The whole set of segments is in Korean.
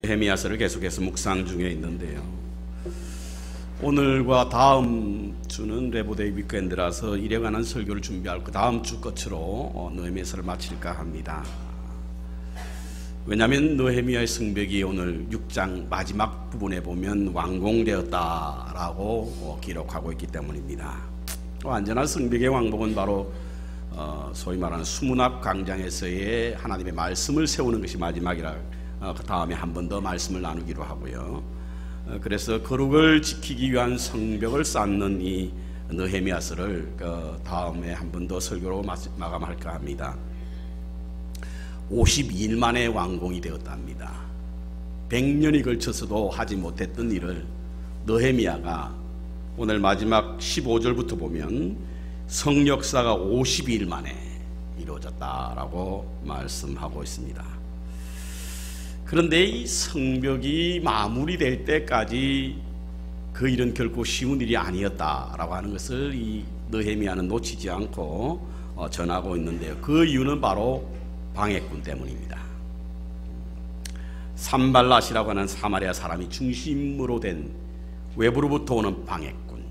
느헤미야서를 계속해서 묵상 중에 있는데요. 오늘과 다음 주는 레보데이 위크엔드라서 이에 관한 설교를 준비할 그 다음 주 끝으로 느헤미야서를 마칠까 합니다. 왜냐하면 느헤미야의 성벽이 오늘 6장 마지막 부분에 보면 완공되었다라고 기록하고 있기 때문입니다. 완전한 성벽의 왕복은 바로 소위 말하는 수문학 광장에서의 하나님의 말씀을 세우는 것이 마지막이라 그 다음에 한 번 더 말씀을 나누기로 하고요. 그래서 거룩을 지키기 위한 성벽을 쌓는 이 느헤미야서를 다음에 한 번 더 설교로 마감할까 합니다. 52일 만에 완공이 되었답니다. 100년이 걸쳐서도 하지 못했던 일을 느헤미야가 오늘 마지막 15절부터 보면 성역사가 52일 만에 이루어졌다라고 말씀하고 있습니다. 그런데 이 성벽이 마무리될 때까지 그 일은 결코 쉬운 일이 아니었다라고 하는 것을 이 느헤미야는 놓치지 않고 전하고 있는데요. 그 이유는 바로 방해꾼 때문입니다. 산발랏이라고 하는 사마리아 사람이 중심으로 된 외부로부터 오는 방해꾼,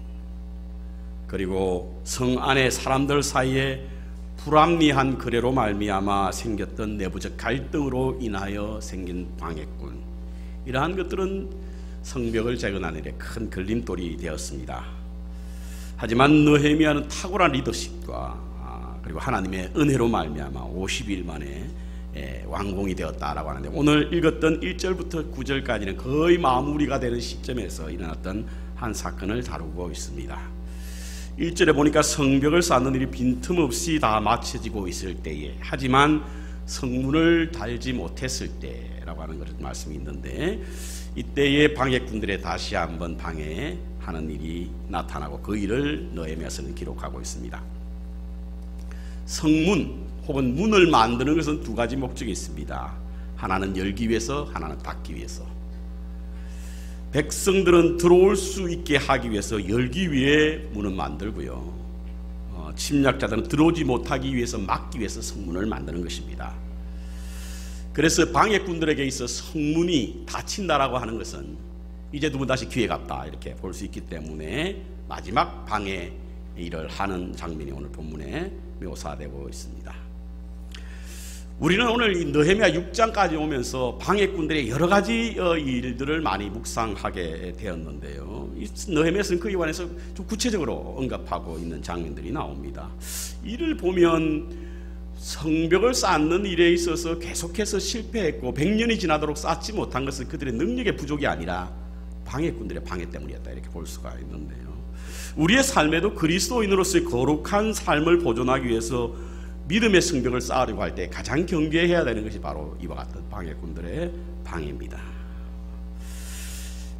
그리고 성 안의 사람들 사이에 불합리한 거래로 말미암아 생겼던 내부적 갈등으로 인하여 생긴 방해꾼, 이러한 것들은 성벽을 재건하는 데 큰 걸림돌이 되었습니다. 하지만 느헤미야는 탁월한 리더십과 그리고 하나님의 은혜로 말미암아 50일 만에 완공이 되었다라고 하는데, 오늘 읽었던 1절부터 9절까지는 거의 마무리가 되는 시점에서 일어났던 한 사건을 다루고 있습니다. 1절에 보니까 성벽을 쌓는 일이 빈틈없이 다 마쳐지고 있을 때에, 하지만 성문을 달지 못했을 때라고 하는 것을 말씀이 있는데, 이때에 방해꾼들의 다시 한번 방해하는 일이 나타나고 그 일을 느헤미야서는 기록하고 있습니다. 성문 혹은 문을 만드는 것은 두 가지 목적이 있습니다. 하나는 열기 위해서, 하나는 닫기 위해서. 백성들은 들어올 수 있게 하기 위해서 열기 위해 문을 만들고요, 침략자들은 들어오지 못하기 위해서 막기 위해서 성문을 만드는 것입니다. 그래서 방해꾼들에게 있어 성문이 닫힌다라고 하는 것은 이제 누군 다시 기회가 없다 이렇게 볼 수 있기 때문에 마지막 방해 일을 하는 장면이 오늘 본문에 묘사되고 있습니다. 우리는 오늘 이 느헤미야 6장까지 오면서 방해꾼들의 여러 가지 일들을 많이 묵상하게 되었는데요, 이 느헤미야서는 그에 관해서 좀 구체적으로 언급하고 있는 장면들이 나옵니다. 이를 보면 성벽을 쌓는 일에 있어서 계속해서 실패했고 100년이 지나도록 쌓지 못한 것은 그들의 능력의 부족이 아니라 방해꾼들의 방해 때문이었다 이렇게 볼 수가 있는데요, 우리의 삶에도 그리스도인으로서의 거룩한 삶을 보존하기 위해서 믿음의 성벽을 쌓으려고 할 때 가장 경계해야 되는 것이 바로 이와 같은 방해꾼들의 방해입니다.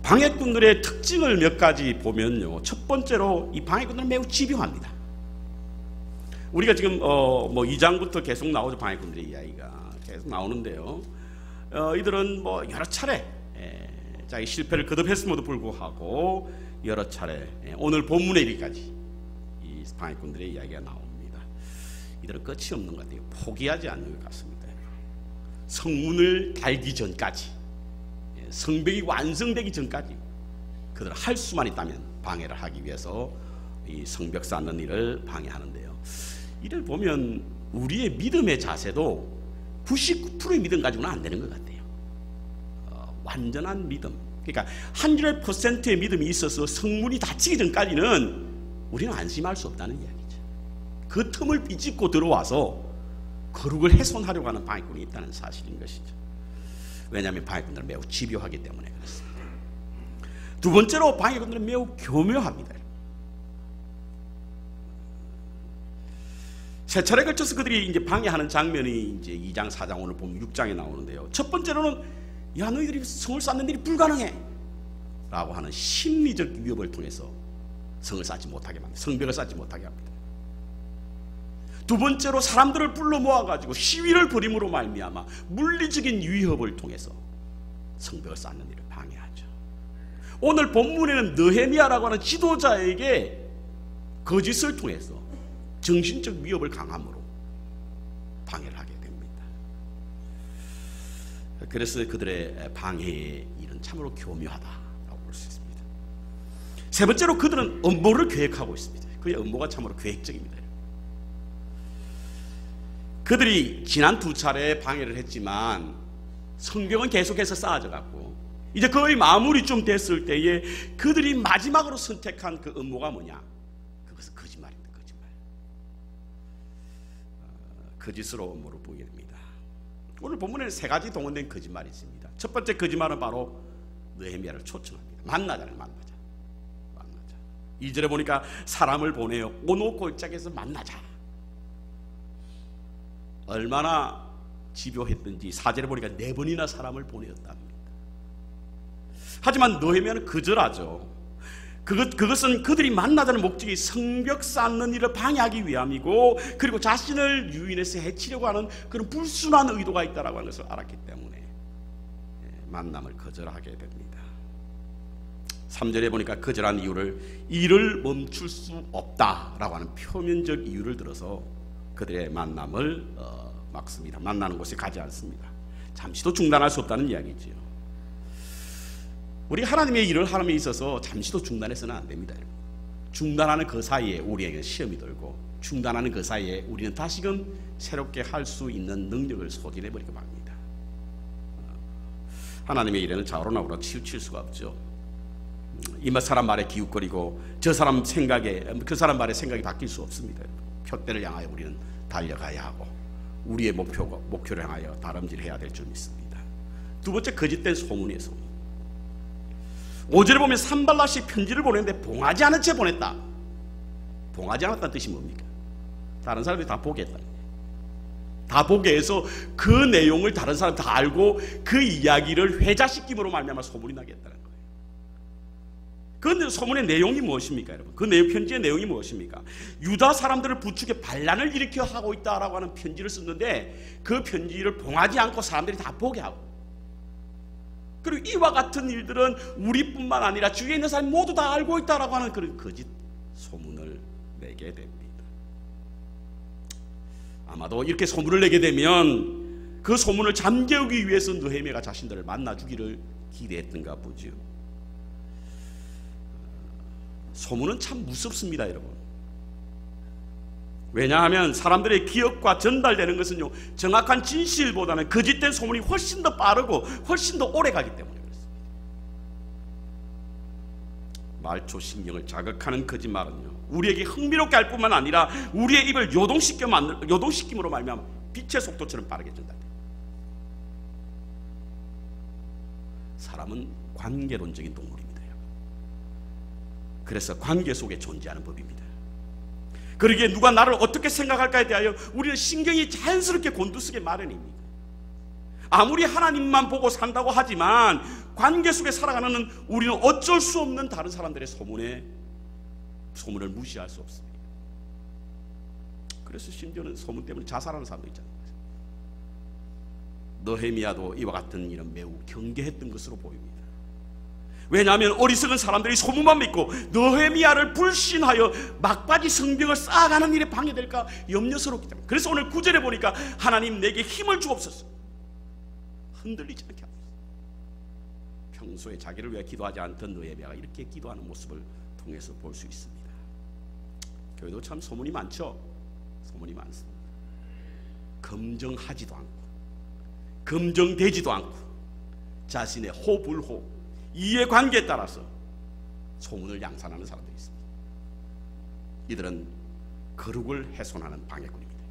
방해꾼들의 특징을 몇 가지 보면요, 첫 번째로 이 방해꾼들은 매우 집요합니다. 우리가 지금 2장부터 계속 나오죠. 방해꾼들의 이야기가 계속 나오는데요, 이들은 여러 차례 자기 실패를 거듭했음에도 불구하고 여러 차례 오늘 본문에 이르기까지 이 방해꾼들의 이야기가 나옵니다. 이들은 끝이 없는 것 같아요. 포기하지 않는 것 같습니다. 성문을 달기 전까지, 성벽이 완성되기 전까지 그들은 할 수만 있다면 방해를 하기 위해서 이 성벽 쌓는 일을 방해하는데요, 이를 보면 우리의 믿음의 자세도 99%의 믿음 가지고는 안 되는 것 같아요. 완전한 믿음, 그러니까 100%의 믿음이 있어서 성문이 닫히기 전까지는 우리는 안심할 수 없다는 이야기죠. 그 틈을 비집고 들어와서 거룩을 훼손하려고 하는 방해꾼이 있다는 사실인 것이죠. 왜냐하면 방해꾼들은 매우 집요하기 때문에 그렇습니다. 두 번째로 방해꾼들은 매우 교묘합니다. 세 차례 걸쳐서 그들이 이제 방해하는 장면이 이제 2장, 4장, 오늘 보면 6장에 나오는데요, 첫 번째로는 야, 너희들이 성을 쌓는 일이 불가능해 라고 하는 심리적 위협을 통해서 성을 쌓지 못하게 합니다. 성벽을 쌓지 못하게 합니다. 두 번째로 사람들을 불러 모아가지고 시위를 벌임으로 말미암아 물리적인 위협을 통해서 성벽을 쌓는 일을 방해하죠. 오늘 본문에는 느헤미야라고 하는 지도자에게 거짓을 통해서 정신적 위협을 강함으로 방해를 하게 됩니다. 그래서 그들의 방해의 일은 참으로 교묘하다라고 볼 수 있습니다. 세 번째로 그들은 음모를 계획하고 있습니다. 그의 음모가 참으로 계획적입니다. 그들이 지난 두 차례 방해를 했지만 성경은 계속해서 쌓아져 갔고 이제 거의 마무리쯤 됐을 때에 그들이 마지막으로 선택한 그 음모가 뭐냐? 그것은 거짓말입니다. 거짓말. 거짓으로 음모를 보이게 됩니다. 오늘 본문에는 세 가지 동원된 거짓말이 있습니다. 첫 번째 거짓말은 바로 느헤미야를 초청합니다. 만나자는 만나자. 2절에 보니까 사람을 보내요. 오노 골짜기에서 만나자. 얼마나 집요했던지 4절에 보니까 4번이나 사람을 보내었답니다. 하지만 느헤미야는 거절하죠. 그것은 그들이 만나자는 목적이 성벽 쌓는 일을 방해하기 위함이고 그리고 자신을 유인해서 해치려고 하는 그런 불순한 의도가 있다고 하는 것을 알았기 때문에 만남을 거절하게 됩니다. 3절에 보니까 거절한 이유를 일을 멈출 수 없다라고 하는 표면적 이유를 들어서 그들의 만남을 막습니다. 만나는 곳에 가지 않습니다. 잠시도 중단할 수 없다는 이야기지요. 우리 하나님의 일을 하는 데 있어서 잠시도 중단해서는 안 됩니다. 중단하는 그 사이에 우리에게 시험이 들고 중단하는 그 사이에 우리는 다시금 새롭게 할 수 있는 능력을 소진해버리고 맙니다. 하나님의 일에는 좌우로나우로 치우칠 수가 없죠. 이 사람 말에 기웃거리고 저 사람 생각에 그 사람 말에 생각이 바뀔 수 없습니다. 표대를 향하여 우리는 달려가야 하고 우리의 목표를 향하여 다름질해야 될 줄 믿습니다. 두 번째, 거짓된 소문이에요. 소문. 5절에 보면 산발랏이 편지를 보냈는데 봉하지 않은 채 보냈다. 봉하지 않았다는 뜻이 뭡니까? 다른 사람들이 다 보게 했다. 다 보게 해서 그 내용을 다른 사람 다 알고 그 이야기를 회자시킴으로 말미암아 소문이 나겠다는 거예요. 그 소문의 내용이 무엇입니까, 여러분? 그 편지의 내용이 무엇입니까? 유다 사람들을 부추겨 반란을 일으켜 하고 있다라고 하는 편지를 썼는데 그 편지를 봉하지 않고 사람들이 다 보게 하고 그리고 이와 같은 일들은 우리뿐만 아니라 주위에 있는 사람이 모두 다 알고 있다라고 하는 그런 거짓 소문을 내게 됩니다. 아마도 이렇게 소문을 내게 되면 그 소문을 잠재우기 위해서 느헤미야가 자신들을 만나주기를 기대했던가 보죠. 소문은 참 무섭습니다, 여러분. 왜냐하면 사람들의 기억과 전달되는 것은요, 정확한 진실보다는 거짓된 소문이 훨씬 더 빠르고 훨씬 더 오래 가기 때문에 그렇습니다. 말초신경을 자극하는 거짓말은요, 우리에게 흥미롭게 할 뿐만 아니라 우리의 입을 요동시킴으로 말미암아 빛의 속도처럼 빠르게 전달돼요. 사람은 관계론적인 동물입니다. 그래서 관계 속에 존재하는 법입니다. 그러기에 누가 나를 어떻게 생각할까에 대하여 우리는 신경이 자연스럽게 곤두서게 마련입니다. 아무리 하나님만 보고 산다고 하지만 관계 속에 살아가는 우리는 어쩔 수 없는 다른 사람들의 소문을 무시할 수 없습니다. 그래서 심지어는 소문 때문에 자살하는 사람도 있잖아요. 느헤미야도 이와 같은 일은 매우 경계했던 것으로 보입니다. 왜냐하면 어리석은 사람들이 소문만 믿고 느헤미야를 불신하여 막바지 성벽을 쌓아가는 일에 방해될까 염려스럽기 때문에. 그래서 오늘 9절에 보니까 하나님 내게 힘을 주옵소서, 흔들리지 않게 하소서. 평소에 자기를 위해 기도하지 않던 느헤미야가 이렇게 기도하는 모습을 통해서 볼 수 있습니다. 교회도 참 소문이 많죠. 소문이 많습니다. 검증하지도 않고 검증되지도 않고 자신의 호불호, 이해관계에 따라서 소문을 양산하는 사람들이 있습니다. 이들은 거룩을 훼손하는 방해꾼입니다.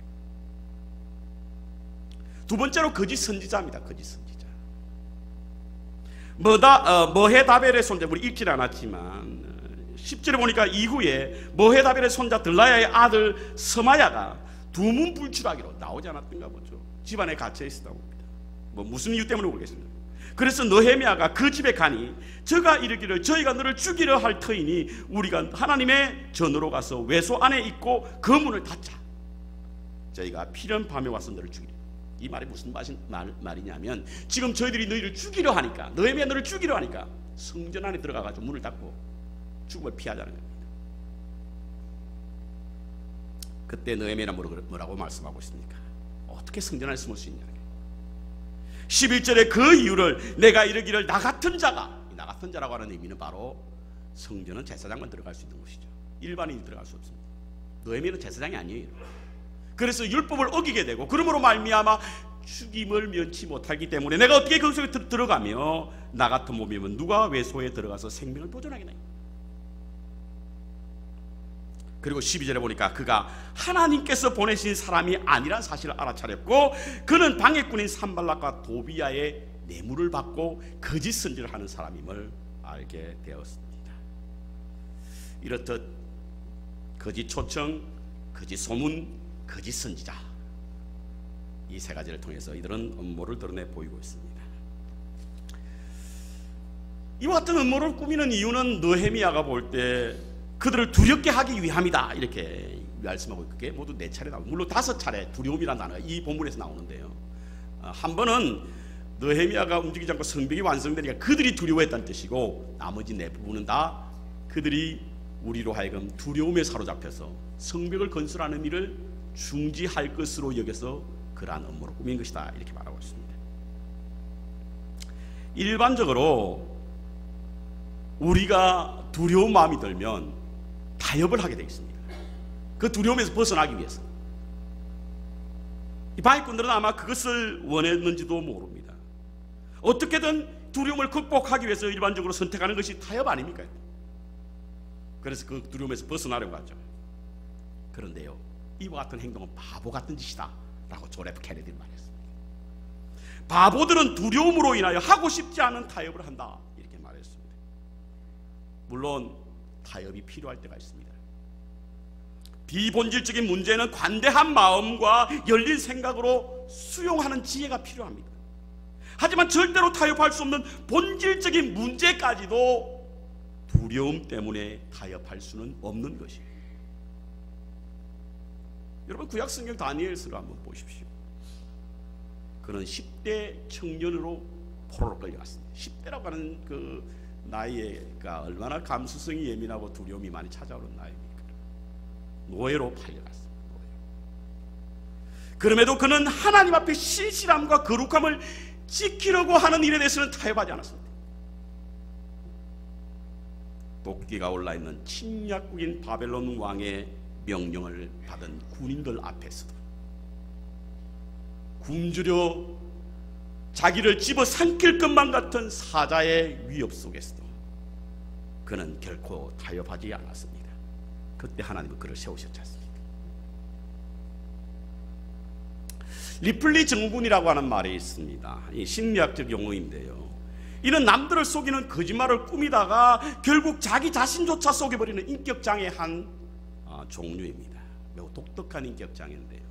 두 번째로 거짓 선지자입니다. 거짓 선지자. 머헤다벨의 손자, 우리 읽지는 않았지만 10절에 보니까 이후에 머헤다벨의 손자 들라야의 아들 스마야가 두문불출하기로, 나오지 않았던가 보죠. 집안에 갇혀 있었다고 합니다. 무슨 이유 때문에 모르겠습니다. 그래서 느헤미야가 그 집에 가니 저가 이르기를 저희가 너를 죽이려 할 터이니 우리가 하나님의 전으로 가서 외소 안에 있고 그 문을 닫자. 저희가 필연 밤에 와서 너를 죽이려. 이 말이 무슨 말이냐면 지금 저희들이 너희를 죽이려 하니까, 느헤미야 너를 죽이려 하니까 성전 안에 들어가가지고 문을 닫고 죽음을 피하자는 겁니다. 그때 느헤미야는 뭐라고 말씀하고 있습니까? 어떻게 성전 안에 숨을 수 있냐. 11절에 그 이유를 내가 이르기를 나 같은 자가, 나 같은 자라고 하는 의미는 바로 성전은 제사장만 들어갈 수 있는 곳이죠. 일반인이 들어갈 수 없습니다. 느헤미야는 제사장이 아니에요. 그래서 율법을 어기게 되고 그러므로 말미암아 죽임을 면치 못하기 때문에 내가 어떻게 그 속에 들어가며 나 같은 몸이면 누가 외소에 들어가서 생명을 보존하겠나. 그리고 12절에 보니까 그가 하나님께서 보내신 사람이 아니란 사실을 알아차렸고 그는 방해꾼인 산발락과 도비야의 뇌물을 받고 거짓 선지를 하는 사람임을 알게 되었습니다. 이렇듯 거짓 초청, 거짓 소문, 거짓 선지자, 이 세 가지를 통해서 이들은 음모를 드러내 보이고 있습니다. 이와 같은 음모를 꾸미는 이유는 느헤미야가 볼 때 그들을 두렵게 하기 위함이다 이렇게 말씀하고 있고, 그게 모두 4차례 나오고, 물론 5차례 두려움이라는 단어가 이 본문에서 나오는데요, 한 번은 느헤미야가 움직이지 않고 성벽이 완성되니까 그들이 두려워했다는 뜻이고, 나머지 4부분은 다 그들이 우리로 하여금 두려움에 사로잡혀서 성벽을 건설하는 일을 중지할 것으로 여겨서 그러한 음모를 꾸민 것이다 이렇게 말하고 있습니다. 일반적으로 우리가 두려운 마음이 들면 타협을 하게 되어 있습니다. 그 두려움에서 벗어나기 위해서. 이 방해꾼들은 아마 그것을 원했는지도 모릅니다. 어떻게든 두려움을 극복하기 위해서 일반적으로 선택하는 것이 타협 아닙니까? 그래서 그 두려움에서 벗어나려고 하죠. 그런데요, 이와 같은 행동은 바보 같은 짓이다 라고 존 F 케네디는 말했습니다. 바보들은 두려움으로 인하여 하고 싶지 않은 타협을 한다 이렇게 말했습니다. 물론 타협이 필요할 때가 있습니다. 비본질적인 문제는 관대한 마음과 열린 생각으로 수용하는 지혜가 필요합니다. 하지만 절대로 타협할 수 없는 본질적인 문제까지도 두려움 때문에 타협할 수는 없는 것이에요. 여러분, 구약성경 다니엘서를 한번 보십시오. 그는 10대 청년으로 포로로 끌려갔습니다. 10대라고 하는 그 나이가 얼마나 감수성이 예민하고 두려움이 많이 찾아오는 나이입니까? 노예로 팔려갔습니다. 그럼에도 그는 하나님 앞에 신실함과 거룩함을 지키려고 하는 일에 대해서는 타협하지 않았습니다. 도끼가 올라있는 침략국인 바벨론 왕의 명령을 받은 군인들 앞에서도, 굶주려 자기를 집어삼킬 것만 같은 사자의 위협 속에서도 그는 결코 타협하지 않았습니다. 그때 하나님은 그를 세우셨지 않습니까? 리플리 정군이라고 하는 말이 있습니다. 이 심리학적 용어인데요, 이는 남들을 속이는 거짓말을 꾸미다가 결국 자기 자신조차 속여버리는 인격장애의 한 종류입니다. 매우 독특한 인격장애인데요,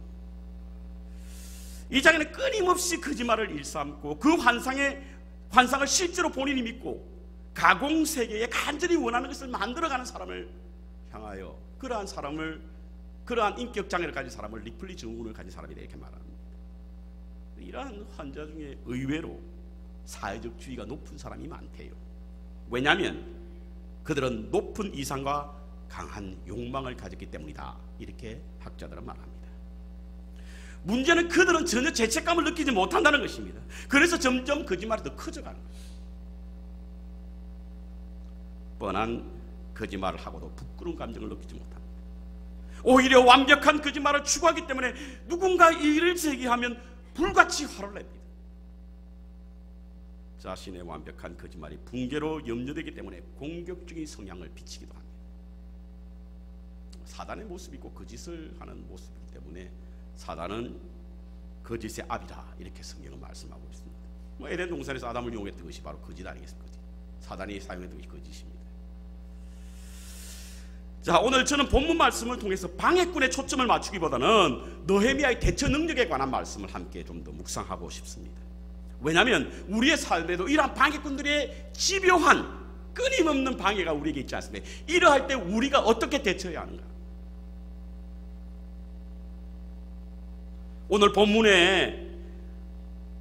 이 장애는 끊임없이 거짓말을 일삼고 그 환상을 실제로 본인이 믿고 가공세계에 간절히 원하는 것을 만들어가는 사람을 향하여, 그러한 인격장애를 가진 사람을 리플리 증후군을 가진 사람이다 이렇게 말합니다. 이러한 환자 중에 의외로 사회적 지위가 높은 사람이 많대요. 왜냐하면 그들은 높은 이상과 강한 욕망을 가졌기 때문이다 이렇게 학자들은 말합니다. 문제는 그들은 전혀 죄책감을 느끼지 못한다는 것입니다. 그래서 점점 거짓말이 더 커져가는 거예요. 뻔한 거짓말을 하고도 부끄러운 감정을 느끼지 못합니다. 오히려 완벽한 거짓말을 추구하기 때문에 누군가 이의를 제기하면 불같이 화를 냅니다. 자신의 완벽한 거짓말이 붕괴로 염려되기 때문에 공격적인 성향을 비치기도 합니다. 사단의 모습이 있고 거짓을 하는 모습이기 때문에 사단은 거짓의 압이다 이렇게 성경은 말씀하고 있습니다. 에덴 동산에서 아담을 이용했던 것이 바로 거짓 아니겠습니까? 사단이 사용했던 것이 거짓입니다. 자, 오늘 저는 본문 말씀을 통해서 방해꾼의 초점을 맞추기보다는 느헤미야의 대처 능력에 관한 말씀을 함께 좀 더 묵상하고 싶습니다. 왜냐하면 우리의 삶에도 이러한 방해꾼들의 집요한 끊임없는 방해가 우리에게 있지 않습니까? 이러할 때 우리가 어떻게 대처해야 하는가? 오늘 본문에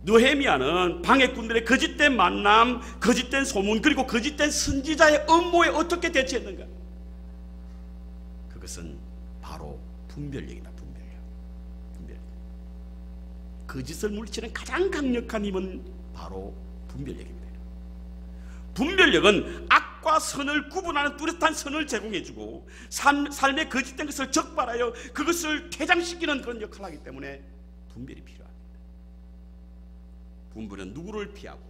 느헤미야는 방해꾼들의 거짓된 만남, 거짓된 소문, 그리고 거짓된 선지자의 음모에 어떻게 대처했는가? 그것은 바로 분별력이다. 분별력. 거짓을 물리치는 가장 강력한 힘은 바로 분별력입니다. 분별력은 악과 선을 구분하는 뚜렷한 선을 제공해주고 삶의 거짓된 것을 적발하여 그것을 퇴장시키는 그런 역할을 하기 때문에 분별이 필요합니다. 분별은 누구를 피하고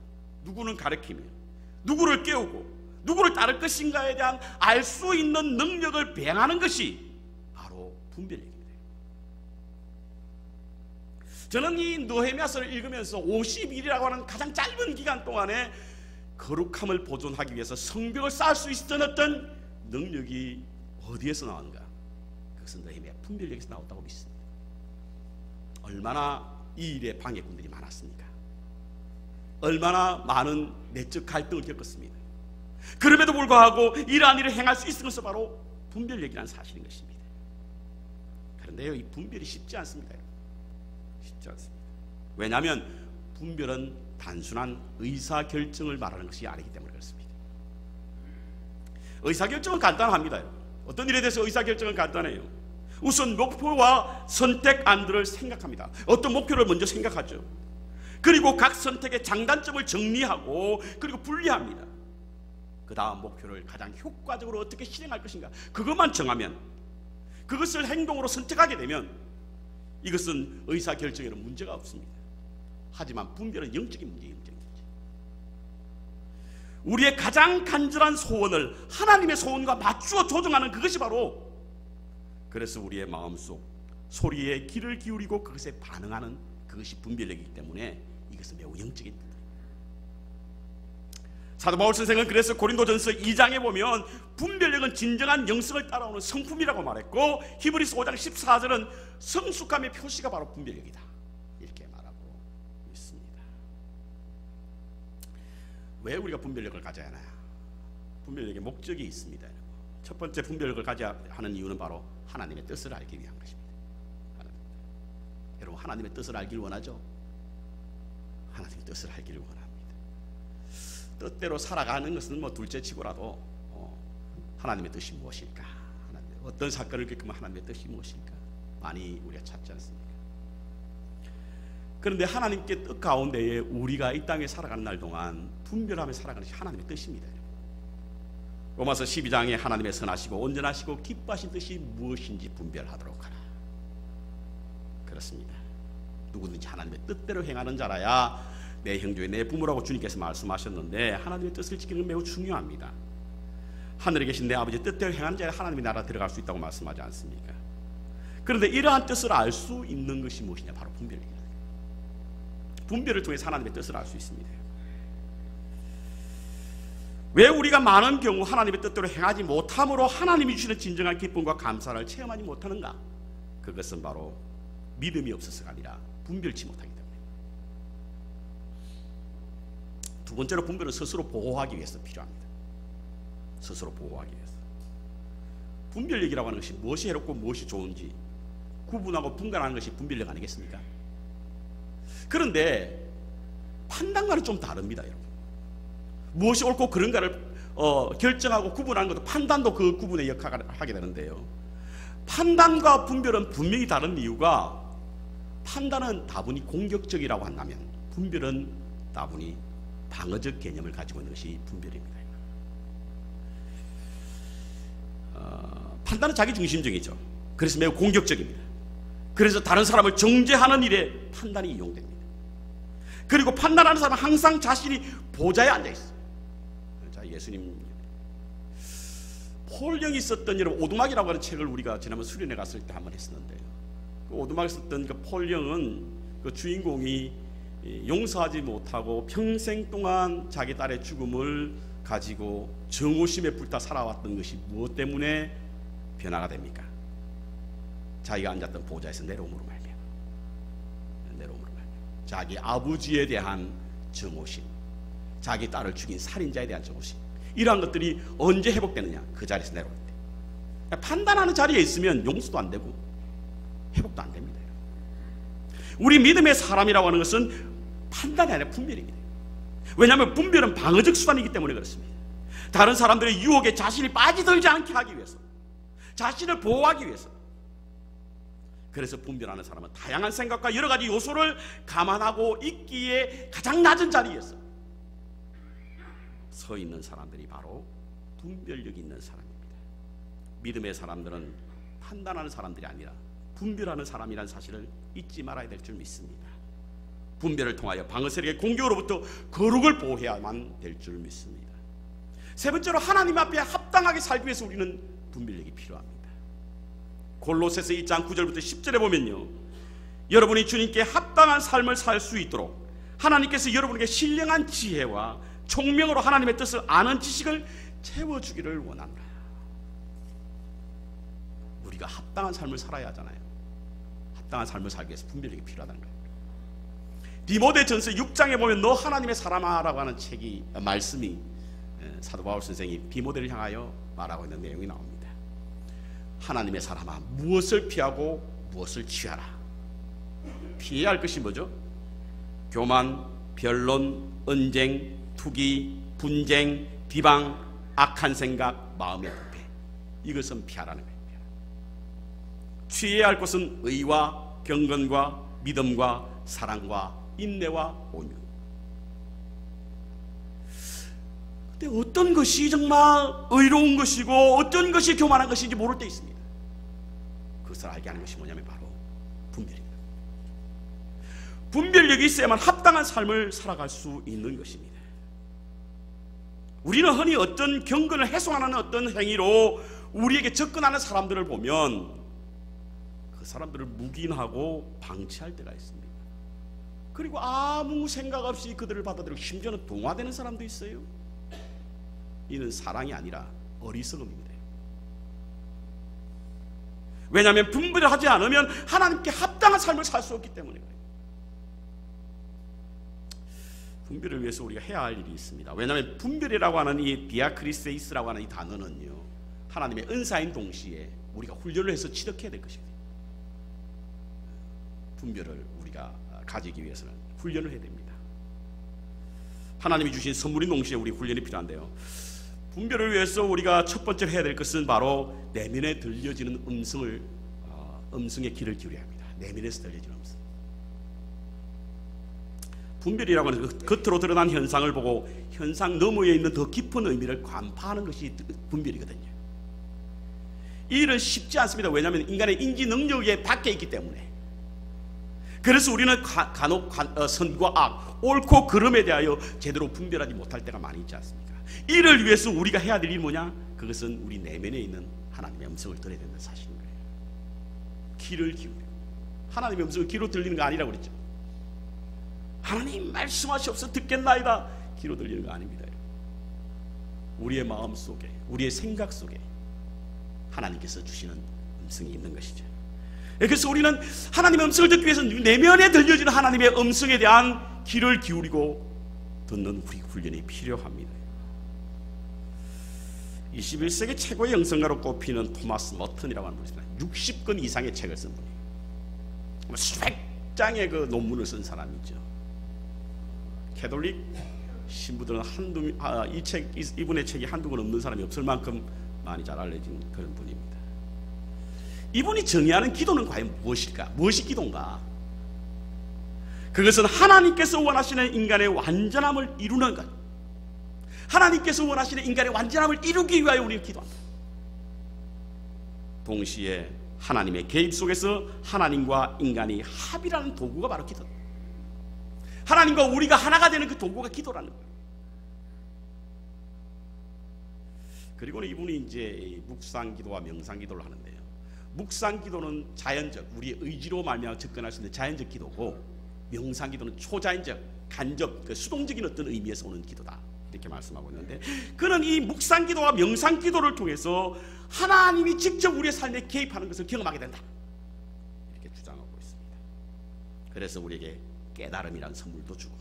누구는 가르치며 누구를 깨우고 누구를 따를 것인가에 대한 알 수 있는 능력을 배양하는 것이 바로 분별력입니다. 저는 이 느헤미야서를 읽으면서 50일이라고 하는 가장 짧은 기간 동안에 거룩함을 보존하기 위해서 성벽을 쌓을 수 있었던 어떤 능력이 어디에서 나왔는가? 그것은 느헤미야 분별력에서 나왔다고 믿습니다. 얼마나 이 일에 방해꾼들이 많았습니까? 얼마나 많은 내적 갈등을 겪었습니다. 그럼에도 불구하고 이러한 일을 행할 수 있는 것은 바로 분별력이라는 사실인 것입니다. 그런데요, 이 분별이 쉽지 않습니다. 쉽지 않습니다. 왜냐하면 분별은 단순한 의사결정을 말하는 것이 아니기 때문에 그렇습니다. 의사결정은 간단합니다. 어떤 일에 대해서 의사결정은 간단해요. 우선 목표와 선택안들을 생각합니다. 어떤 목표를 먼저 생각하죠. 그리고 각 선택의 장단점을 정리하고 그리고 분리합니다. 그 다음 목표를 가장 효과적으로 어떻게 실행할 것인가, 그것만 정하면, 그것을 행동으로 선택하게 되면 이것은 의사결정에는 문제가 없습니다. 하지만 분별은 영적인 문제예요. 영적인 문제. 우리의 가장 간절한 소원을 하나님의 소원과 맞추어 조정하는 그것이 바로, 그래서 우리의 마음속 소리에 귀를 기울이고 그것에 반응하는 그것이 분별력이기 때문에 이것은 매우 영적인 문제입니다. 사도 바울 선생은 그래서 고린도전서 2장에 보면 분별력은 진정한 영성을 따라오는 성품이라고 말했고, 히브리서 5장 14절은 성숙함의 표시가 바로 분별력이다 이렇게 말하고 있습니다. 왜 우리가 분별력을 가져야 하나요? 분별력의 목적이 있습니다. 첫 번째 분별력을 가져야 하는 이유는 바로 하나님의 뜻을 알기 위한 것입니다. 여러분, 하나님의 뜻을 알기를 원하죠? 하나님의 뜻을 알기를 원합니다. 뜻대로 살아가는 것은 뭐 둘째치고라도 하나님의 뜻이 무엇일까? 어떤 사건을 겪으면 하나님의 뜻이 무엇일까? 많이 우리가 찾지 않습니까? 그런데 하나님께 뜻 가운데에 우리가 이 땅에 살아가는 날 동안 분별하며 살아가는 것이 하나님의 뜻입니다. 로마서 12장에 하나님의 선하시고 온전하시고 기뻐하신 뜻이 무엇인지 분별하도록 하라. 그렇습니다. 누구든지 하나님의 뜻대로 행하는 자라야 내 형제의 내 부모라고 주님께서 말씀하셨는데, 하나님의 뜻을 지키는 건 매우 중요합니다. 하늘에 계신 내 아버지의 뜻대로 행하는 자야 하나님의 나라 들어갈 수 있다고 말씀하지 않습니까? 그런데 이러한 뜻을 알 수 있는 것이 무엇이냐? 바로 분별입니다. 분별을 통해 하나님의 뜻을 알 수 있습니다. 왜 우리가 많은 경우 하나님의 뜻대로 행하지 못함으로 하나님이 주시는 진정한 기쁨과 감사를 체험하지 못하는가? 그것은 바로 믿음이 없어서가 아니라 분별치 못하기 때문에. 두 번째로, 분별은 스스로 보호하기 위해서 필요합니다. 스스로 보호하기 위해서. 분별력이라고 하는 것이 무엇이 해롭고 무엇이 좋은지 구분하고 분간하는 것이 분별력 아니겠습니까? 그런데 판단과는 좀 다릅니다, 여러분. 무엇이 옳고 그른가를 결정하고 구분하는 것도, 판단도 그 구분의 역할을 하게 되는데요, 판단과 분별은 분명히 다른 이유가, 판단은 다분히 공격적이라고 한다면 분별은 다분히 방어적 개념을 가지고 있는 것이 분별입니다. 판단은 자기중심적이죠. 그래서 매우 공격적입니다. 그래서 다른 사람을 정죄하는 일에 판단이 이용됩니다. 그리고 판단하는 사람은 항상 자신이 보좌에 앉아있어요. 자, 예수님 폴령이 썼던, 여러분, 오두막이라고 하는 책을 우리가 지난번 수련회 갔을 때 한번 했었는데요, 그 오두막에 썼던 그 폴령은 그 주인공이 용서하지 못하고 평생 동안 자기 딸의 죽음을 가지고 정오심에 불타 살아왔던 것이 무엇 때문에 변화가 됩니까? 자기가 앉았던 보좌에서 내려옴으로 말미암아. 자기 아버지에 대한 정오심, 자기 딸을 죽인 살인자에 대한 정오심, 이러한 것들이 언제 회복되느냐? 그 자리에서 내려올 때. 판단하는 자리에 있으면 용서도 안 되고 회복도 안 됩니다. 우리 믿음의 사람이라고 하는 것은 판단이 아니라 분별입니다. 왜냐하면 분별은 방어적 수단이기 때문에 그렇습니다. 다른 사람들의 유혹에 자신이 빠지들지 않게 하기 위해서, 자신을 보호하기 위해서. 그래서 분별하는 사람은 다양한 생각과 여러 가지 요소를 감안하고 있기에 가장 낮은 자리에서 서 있는 사람들이 바로 분별력이 있는 사람입니다. 믿음의 사람들은 판단하는 사람들이 아니라 분별하는 사람이라는 사실을 잊지 말아야 될 줄 믿습니다. 분별을 통하여 방어 세력의 공격으로부터 거룩을 보호해야만 될 줄 믿습니다. 세 번째로 하나님 앞에 합당하게 살기 위해서 우리는 분별력이 필요합니다. 골로새서 2장 9절부터 10절에 보면요, 여러분이 주님께 합당한 삶을 살 수 있도록 하나님께서 여러분에게 신령한 지혜와 총명으로 하나님의 뜻을 아는 지식을 채워주기를 원한다. 우리가 합당한 삶을 살아야 하잖아요. 합당한 삶을 살기 위해서 분별력이 필요하다는 거예요. 디모데전서 6장에 보면 너 하나님의 사람아라고 하는 책이 말씀이 사도 바울 선생이 디모데를 향하여 말하고 있는 내용이 나옵니다. 하나님의 사람아, 무엇을 피하고 무엇을 취하라. 피해야 할 것이 뭐죠? 교만, 변론, 언쟁, 투기, 분쟁, 비방, 악한 생각, 마음의 부패. 이것은 피하라는 거예요. 취해야 할 것은 의와 경건과 믿음과 사랑과 인내와 온유. 근데 어떤 것이 정말 의로운 것이고 어떤 것이 교만한 것인지 모를 때 있습니다. 그것을 알게 하는 것이 뭐냐면 바로 분별입니다. 분별력이 있어야만 합당한 삶을 살아갈 수 있는 것입니다. 우리는 흔히 어떤 경건을 훼손하는 어떤 행위로 우리에게 접근하는 사람들을 보면 그 사람들을 묵인하고 방치할 때가 있습니다. 그리고 아무 생각 없이 그들을 받아들이고 심지어는 동화되는 사람도 있어요. 이는 사랑이 아니라 어리석음입니다. 왜냐하면 분별을 하지 않으면 하나님께 합당한 삶을 살 수 없기 때문에 그래요. 분별을 위해서 우리가 해야 할 일이 있습니다. 왜냐하면 분별이라고 하는 이 디아크리세이스라고 하는 이 단어는요, 하나님의 은사인 동시에 우리가 훈련을 해서 취득해야 될 것입니다. 분별을 우리가 가지기 위해서는 훈련을 해야 됩니다. 하나님이 주신 선물인 동시에 우리 훈련이 필요한데요, 분별을 위해서 우리가 첫 번째로 해야 될 것은 바로 내면에 들려지는 음성의 귀를 기울여야 합니다. 내면에서 들려지는 음성. 분별이라고 하는 겉으로 드러난 현상을 보고 현상 너머에 있는 더 깊은 의미를 간파하는 것이 분별이거든요. 이 일은 쉽지 않습니다. 왜냐하면 인간의 인지 능력에 밖에 있기 때문에. 그래서 우리는 간혹 선과 악, 옳고 그름에 대하여 제대로 분별하지 못할 때가 많이 있지 않습니까? 이를 위해서 우리가 해야 될 일이 뭐냐? 그것은 우리 내면에 있는 하나님의 음성을 들어야 된다는 사실인 거예요. 귀를 기울여. 하나님의 음성을 귀로 들리는 거 아니라고 그랬죠. 하나님 말씀하시옵소서 듣겠나이다. 귀로 들리는 거 아닙니다. 우리의 마음 속에, 우리의 생각 속에 하나님께서 주시는 음성이 있는 것이죠. 그래서 우리는 하나님의 음성을 듣기 위해서 내면에 들려지는 하나님의 음성에 대한 귀를 기울이고 듣는 우리 훈련이 필요합니다. 21세기 최고의 영성가로 꼽히는 토마스 머튼이라고 하는 분이 있습니다. 60권 이상의 책을 쓴 분이에요. 수백 장의 그 논문을 쓴 사람이죠. 캐톨릭 신부들은 이분의 책이 한두 권 없는 사람이 없을 만큼 많이 잘 알려진 그런 분입니다. 이분이 정의하는 기도는 과연 무엇일까? 무엇이 기도인가? 그것은 하나님께서 원하시는 인간의 완전함을 이루는 것. 하나님께서 원하시는 인간의 완전함을 이루기 위하여 우리는 기도한다. 동시에 하나님의 개입 속에서 하나님과 인간이 합이라는 도구가 바로 기도다. 하나님과 우리가 하나가 되는 그 도구가 기도라는 거예요. 그리고 이분이 이제 묵상기도와 명상기도를 하는데요, 묵상기도는 자연적, 우리의 의지로 말미암아 접근할 수 있는 자연적 기도고, 명상기도는 초자연적, 간접, 수동적인 어떤 의미에서 오는 기도다, 이렇게 말씀하고 있는데, 그는 이 묵상기도와 명상기도를 통해서 하나님이 직접 우리의 삶에 개입하는 것을 경험하게 된다, 이렇게 주장하고 있습니다. 그래서 우리에게 깨달음이라는 선물도 주고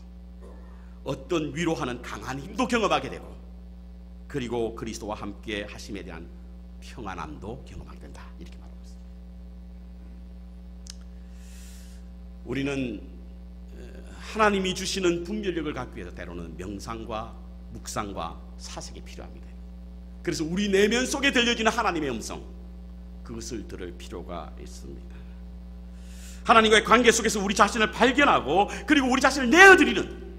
어떤 위로하는 강한 힘도 경험하게 되고, 그리고 그리스도와 함께 하심에 대한 평안함도 경험하게 된다, 이렇게 말하고 있습니다. 우리는 하나님이 주시는 분별력을 갖기 위해서 때로는 명상과 묵상과 사색이 필요합니다. 그래서 우리 내면 속에 들려지는 하나님의 음성, 그것을 들을 필요가 있습니다. 하나님과의 관계 속에서 우리 자신을 발견하고 그리고 우리 자신을 내어드리는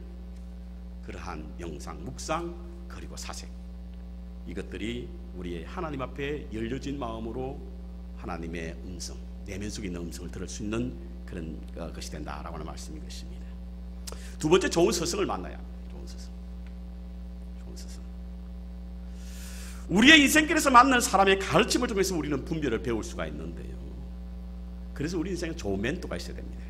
그러한 명상, 묵상, 그리고 사색, 이것들이 우리의 하나님 앞에 열려진 마음으로 하나님의 음성, 내면 속에 있는 음성을 들을 수 있는 그런 것이 된다라고 하는 말씀인 것입니다. 두 번째, 좋은 스승을 만나야 합니다. 좋은 스승. 우리의 인생길에서 만난 사람의 가르침을 통해서 우리는 분별을 배울 수가 있는데요, 그래서 우리 인생에 좋은 멘토가 있어야 됩니다.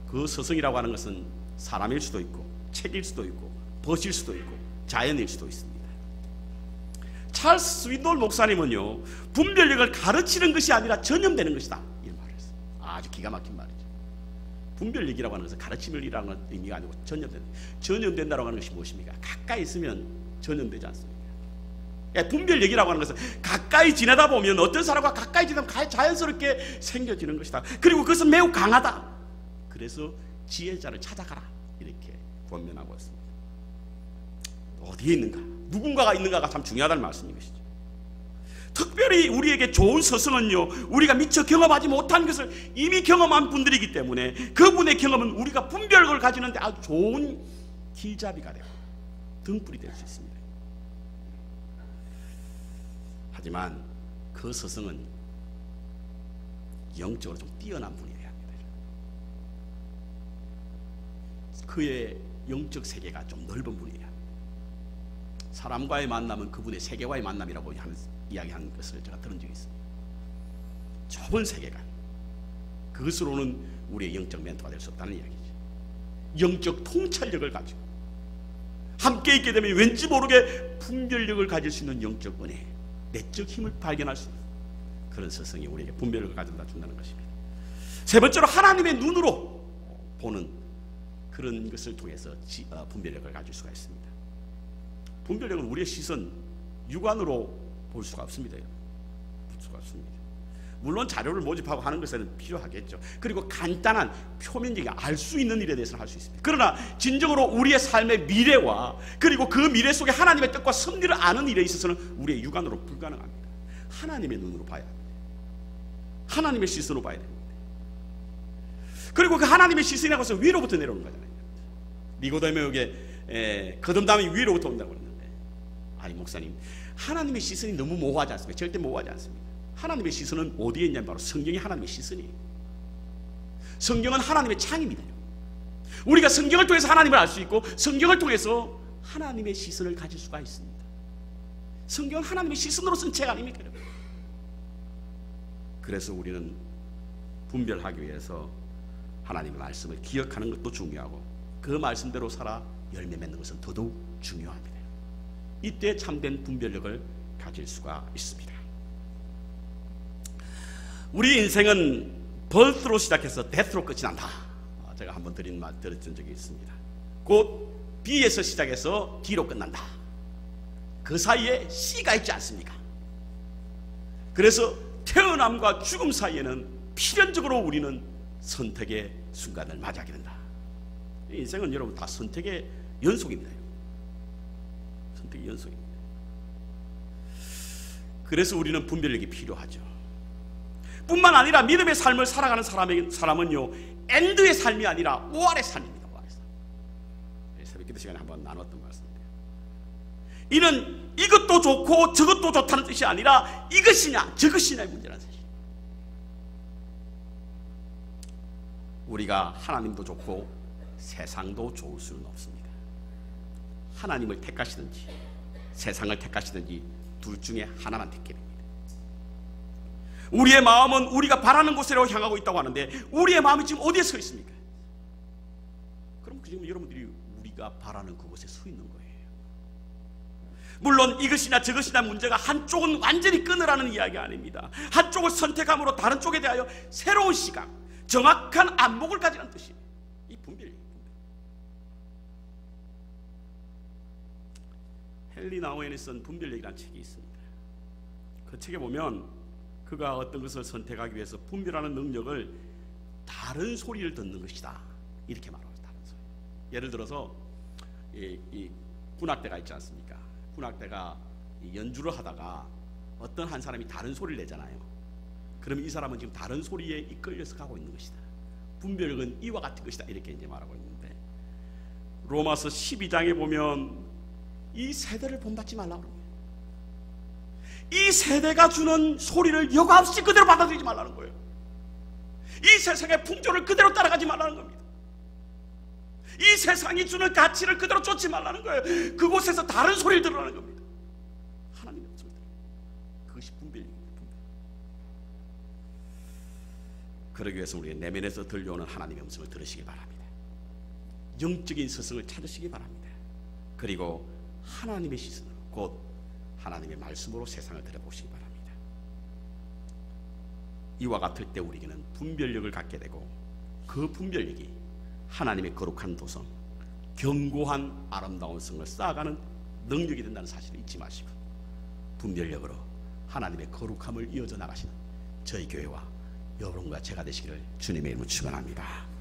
그 스승이라고 하는 것은 사람일 수도 있고 책일 수도 있고 벗일 수도 있고 자연일 수도 있습니다. 찰스 스윈돌 목사님은요, 분별력을 가르치는 것이 아니라 전염되는 것이다, 이런 말을 했어요. 아주 기가 막힌 말이죠. 분별력이라고 하는 것은 가르침이라는 의미가 아니고 전염된다고 하는 것이 무엇입니까? 가까이 있으면 전염되지 않습니까? 분별력이라고 하는 것은 가까이 지내다 보면, 어떤 사람과 가까이 지내면 자연스럽게 생겨지는 것이다. 그리고 그것은 매우 강하다. 그래서 지혜자를 찾아가라, 이렇게 권면하고 있습니다. 어디에 있는가, 누군가가 있는가가 참 중요하다는 말씀인 것이죠. 특별히 우리에게 좋은 스승은요, 우리가 미처 경험하지 못한 것을 이미 경험한 분들이기 때문에 그분의 경험은 우리가 분별력을 가지는데 아주 좋은 길잡이가 되고 등불이 될 수 있습니다. 하지만 그 스승은 영적으로 좀 뛰어난 분이 되어야 합니다. 그의 영적 세계가 좀 넓은 분이 되어야 합니다. 사람과의 만남은 그분의 세계와의 만남이라고 이야기한 것을 제가 들은 적이 있습니다. 좁은 세계관, 그것으로는 우리의 영적 멘토가 될 수 없다는 이야기죠. 영적 통찰력을 가지고 함께 있게 되면 왠지 모르게 분별력을 가질 수 있는 영적 은혜, 내적 힘을 발견할 수 있는 그런 스승이 우리에게 분별력을 가져다 준다는 것입니다. 세 번째로, 하나님의 눈으로 보는 그런 것을 통해서 분별력을 가질 수가 있습니다. 분별력은 우리의 시선, 육안으로 볼 수가 없습니다. 볼 수가 없습니다. 물론 자료를 모집하고 하는 것에는 필요하겠죠. 그리고 간단한 표면적인 알 수 있는 일에 대해서는 할 수 있습니다. 그러나 진정으로 우리의 삶의 미래와 그리고 그 미래 속에 하나님의 뜻과 섭리를 아는 일에 있어서는 우리의 육안으로 불가능합니다. 하나님의 눈으로 봐야 합니다. 하나님의 시선으로 봐야 됩니다. 그리고 그 하나님의 시선이라고 해서 위로부터 내려오는 거잖아요. 니고데모에게 거듭남이 위로부터 온다고 그랬는데, 아니 목사님, 하나님의 시선이 너무 모호하지 않습니까? 절대 모호하지 않습니다. 하나님의 시선은 어디에 있냐면 바로 성경이 하나님의 시선이에요. 성경은 하나님의 창입니다. 우리가 성경을 통해서 하나님을 알 수 있고 성경을 통해서 하나님의 시선을 가질 수가 있습니다. 성경은 하나님의 시선으로 쓴 책 아닙니까? 그래서 우리는 분별하기 위해서 하나님의 말씀을 기억하는 것도 중요하고 그 말씀대로 살아 열매 맺는 것은 더더욱 중요합니다. 이때 참된 분별력을 가질 수가 있습니다. 우리 인생은 birth로 시작해서 death로 끝이 난다. 제가 한번 들었던 적이 있습니다. 곧 B에서 시작해서 D로 끝난다. 그 사이에 C가 있지 않습니까? 그래서 태어남과 죽음 사이에는 필연적으로 우리는 선택의 순간을 맞이하게 된다. 인생은 여러분 다 선택의 연속입니다. 선택의 연속입니다. 그래서 우리는 분별력이 필요하죠. 뿐만 아니라 믿음의 삶을 살아가는 사람은요, 엔드의 삶이 아니라 OR의 삶입니다. OR의 삶. 새벽기도 시간에 한번 나눴던 말씀인데요. 이는 이것도 좋고 저것도 좋다는 뜻이 아니라 이것이냐 저것이냐의 문제라는 사실. 우리가 하나님도 좋고 세상도 좋을 수는 없습니다. 하나님을 택하시든지 세상을 택하시든지 둘 중에 하나만 택해야 됩니다. 우리의 마음은 우리가 바라는 곳으로 향하고 있다고 하는데 우리의 마음이 지금 어디에 서 있습니까? 그럼 지금 여러분들이 우리가 바라는 그곳에 서 있는 거예요. 물론 이것이나 저것이나 문제가 한쪽은 완전히 끊으라는 이야기 아닙니다. 한쪽을 선택함으로 다른 쪽에 대하여 새로운 시각, 정확한 안목을 가지는 뜻이에요. 이 분별이에요. 헨리 나우엔이 쓴 분별력이라는 책이 있습니다. 그 책에 보면 그가 어떤 것을 선택하기 위해서 분별하는 능력을 다른 소리를 듣는 것이다, 이렇게 말합니다. 다른 소리. 예를 들어서 이 군악대가 있지 않습니까? 군악대가 연주를 하다가 어떤 한 사람이 다른 소리를 내잖아요. 그러면 이 사람은 지금 다른 소리에 이끌려서 가고 있는 것이다. 분별력은 이와 같은 것이다, 이렇게 이제 말하고 있는데, 로마서 12장에 보면 이 세대를 본받지 말라고 그래요. 이 세대가 주는 소리를 여과없이 그대로 받아들이지 말라는 거예요. 이 세상의 풍조를 그대로 따라가지 말라는 겁니다. 이 세상이 주는 가치를 그대로 쫓지 말라는 거예요. 그곳에서 다른 소리를 들으라는 겁니다. 하나님의 음성을 들어요. 그것이 분별입니다. 그러기 위해서 우리의 내면에서 들려오는 하나님의 음성을 들으시기 바랍니다. 영적인 스승을 찾으시기 바랍니다. 그리고 하나님의 시선으로, 곧 하나님의 말씀으로 세상을 들여보시기 바랍니다. 이와 같을 때 우리에게는 분별력을 갖게 되고, 그 분별력이 하나님의 거룩한 도성, 견고한 아름다운 성을 쌓아가는 능력이 된다는 사실을 잊지 마시고, 분별력으로 하나님의 거룩함을 이어져 나가시는 저희 교회와 여러분과 제가 되시기를 주님의 이름으로 축원합니다.